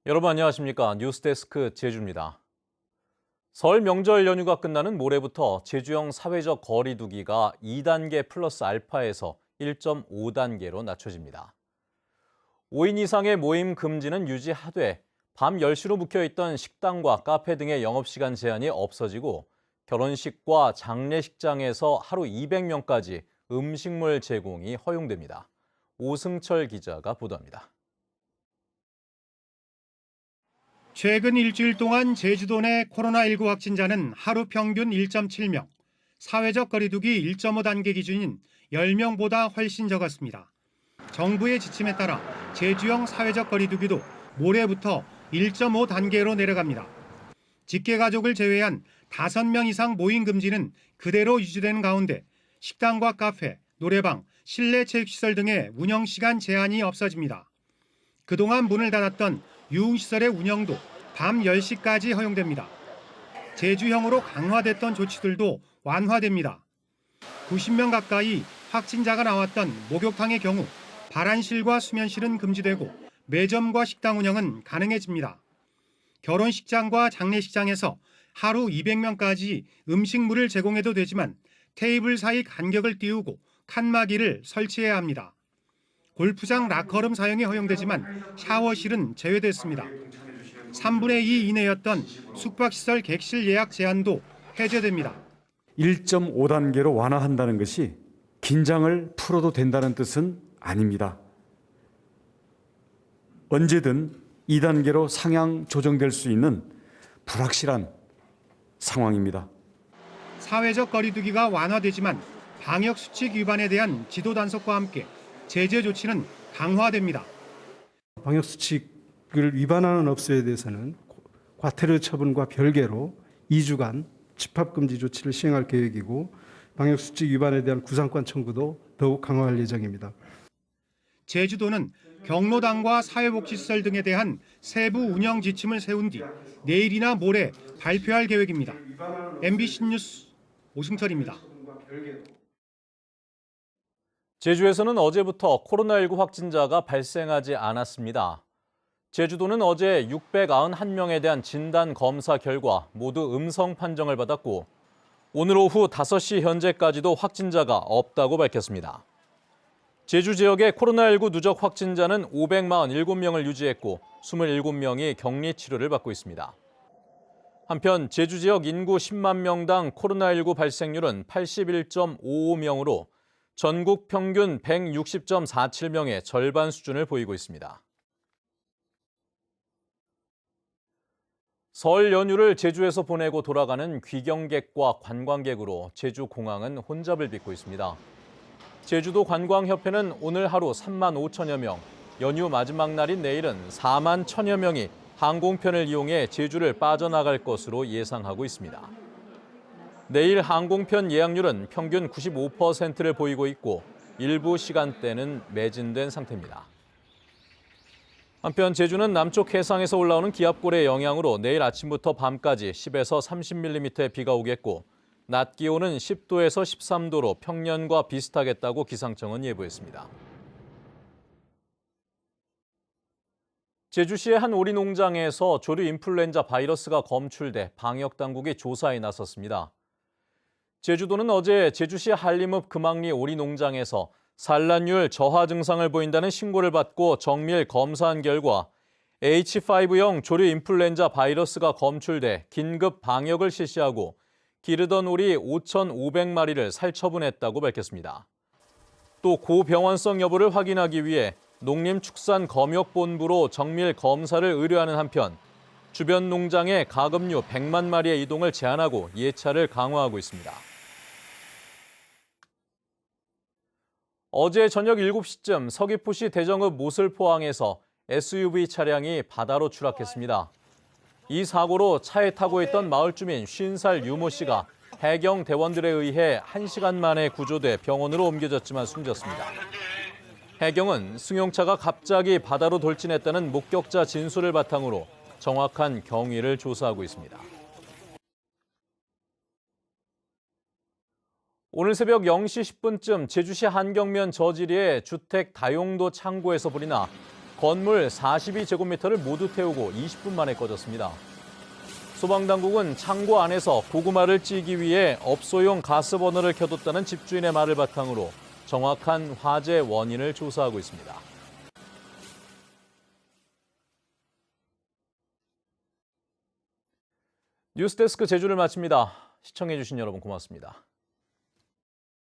여러분 안녕하십니까? 뉴스데스크 제주입니다. 설 명절 연휴가 끝나는 모레부터 제주형 사회적 거리 두기가 2단계 플러스 알파에서 1.5단계로 낮춰집니다. 5인 이상의 모임 금지는 유지하되 밤 10시로 묵혀있던 식당과 카페 등의 영업시간 제한이 없어지고 결혼식과 장례식장에서 하루 200명까지 음식물 제공이 허용됩니다. 오승철 기자가 보도합니다. 최근 일주일 동안 제주도 내 코로나19 확진자는 하루 평균 1.7명, 사회적 거리두기 1.5단계 기준인 10명보다 훨씬 적었습니다. 정부의 지침에 따라 제주형 사회적 거리두기도 모레부터 1.5단계로 내려갑니다. 직계가족을 제외한 5명 이상 모임 금지는 그대로 유지되는 가운데 식당과 카페, 노래방, 실내 체육시설 등의 운영시간 제한이 없어집니다. 그동안 문을 닫았던 유흥시설의 운영도 밤 10시까지 허용됩니다. 제주형으로 강화됐던 조치들도 완화됩니다. 90명 가까이 확진자가 나왔던 목욕탕의 경우 발안실과 수면실은 금지되고 매점과 식당 운영은 가능해집니다. 결혼식장과 장례식장에서 하루 200명까지 음식물을 제공해도 되지만 테이블 사이 간격을 띄우고 칸막이를 설치해야 합니다. 골프장 라커룸 사용이 허용되지만 샤워실은 제외됐습니다. 3분의 2 이내였던 숙박시설 객실 예약 제한도 해제됩니다. 1.5단계로 완화한다는 것이 긴장을 풀어도 된다는 뜻은 아닙니다. 언제든 2단계로 상향 조정될 수 있는 불확실한 상황입니다. 사회적 거리두기가 완화되지만 방역수칙 위반에 대한 지도 단속과 함께 제재 조치는 강화됩니다. 방역수칙을 위반하는 업소에 대해서는 과태료 처분과 별개로 2주간 집합금지 조치를 시행할 계획이고 방역수칙 위반에 대한 구상권 청구도 더욱 강화할 예정입니다. 제주도는 경로당과 사회복지시설 등에 대한 세부 운영 지침을 세운 뒤 내일이나 모레 발표할 계획입니다. MBC 뉴스 오승철입니다. 제주에서는 어제부터 코로나19 확진자가 발생하지 않았습니다. 제주도는 어제 691명에 대한 진단 검사 결과 모두 음성 판정을 받았고 오늘 오후 5시 현재까지도 확진자가 없다고 밝혔습니다. 제주 지역의 코로나19 누적 확진자는 547명을 유지했고 27명이 격리 치료를 받고 있습니다. 한편 제주 지역 인구 10만 명당 코로나19 발생률은 81.55명으로 전국 평균 160.47명의 절반 수준을 보이고 있습니다. 설 연휴를 제주에서 보내고 돌아가는 귀경객과 관광객으로 제주 공항은 혼잡을 빚고 있습니다. 제주도 관광협회는 오늘 하루 3만 5천여 명, 연휴 마지막 날인 내일은 4만 1천여 명이 항공편을 이용해 제주를 빠져나갈 것으로 예상하고 있습니다. 내일 항공편 예약률은 평균 95%를 보이고 있고 일부 시간대는 매진된 상태입니다. 한편 제주는 남쪽 해상에서 올라오는 기압골의 영향으로 내일 아침부터 밤까지 10에서 30mm의 비가 오겠고 낮 기온은 10도에서 13도로 평년과 비슷하겠다고 기상청은 예보했습니다. 제주시의 한 오리 농장에서 조류 인플루엔자 바이러스가 검출돼 방역 당국이 조사에 나섰습니다. 제주도는 어제 제주시 한림읍 금악리 오리 농장에서 산란율 저하 증상을 보인다는 신고를 받고 정밀 검사한 결과 H5형 조류 인플루엔자 바이러스가 검출돼 긴급 방역을 실시하고 기르던 오리 5,500마리를 살처분했다고 밝혔습니다. 또 고병원성 여부를 확인하기 위해 농림축산검역본부로 정밀 검사를 의뢰하는 한편 주변 농장의 가금류 100만 마리의 이동을 제한하고 예찰을 강화하고 있습니다. 어제 저녁 7시쯤 서귀포시 대정읍 모슬포항에서 SUV 차량이 바다로 추락했습니다. 이 사고로 차에 타고 있던 마을 주민 50살 유모 씨가 해경 대원들에 의해 1시간 만에 구조돼 병원으로 옮겨졌지만 숨졌습니다. 해경은 승용차가 갑자기 바다로 돌진했다는 목격자 진술을 바탕으로 정확한 경위를 조사하고 있습니다. 오늘 새벽 0시 10분쯤 제주시 한경면 저지리의 주택 다용도 창고에서 불이 나 건물 42제곱미터를 모두 태우고 20분 만에 꺼졌습니다. 소방당국은 창고 안에서 고구마를 찌기 위해 업소용 가스버너를 켜뒀다는 집주인의 말을 바탕으로 정확한 화재 원인을 조사하고 있습니다. 뉴스데스크 제주를 마칩니다. 시청해주신 여러분 고맙습니다.